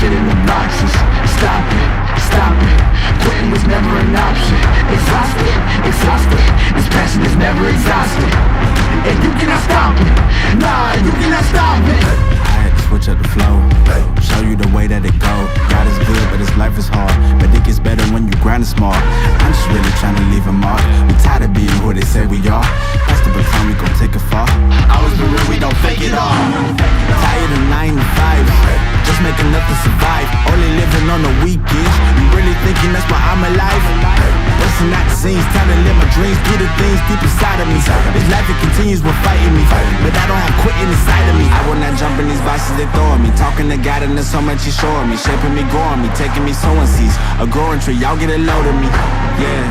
shit and obnoxious. Stop it, stop it. Quitting was never an option. Exhausted, exhausted. This passion is never exhausted. And you cannot stop it. Nah, you cannot stop it. I had to switch up the flow, show you the way that it go. God is good, but his life is hard. But it gets better when you grind it smart. I'm just really trying to leave a mark. We tired of being who they say we are. That's the baton, we gon' take it far. Always be real, we don't fake it all. Tired of 9 to 5, just make enough to survive. Only living on the weekends. You really thinking that's why I'm alive? Busting out the scenes, time to live my dreams, do the things deep inside of me. This life it continues with fighting me, but I don't have quitting inside of me. I will not jump in these vices they throw at me. Talking to God and there's so much he's showing me, shaping me, growing me, taking me sowing seeds, a growing tree. Y'all get a load of me. Yeah,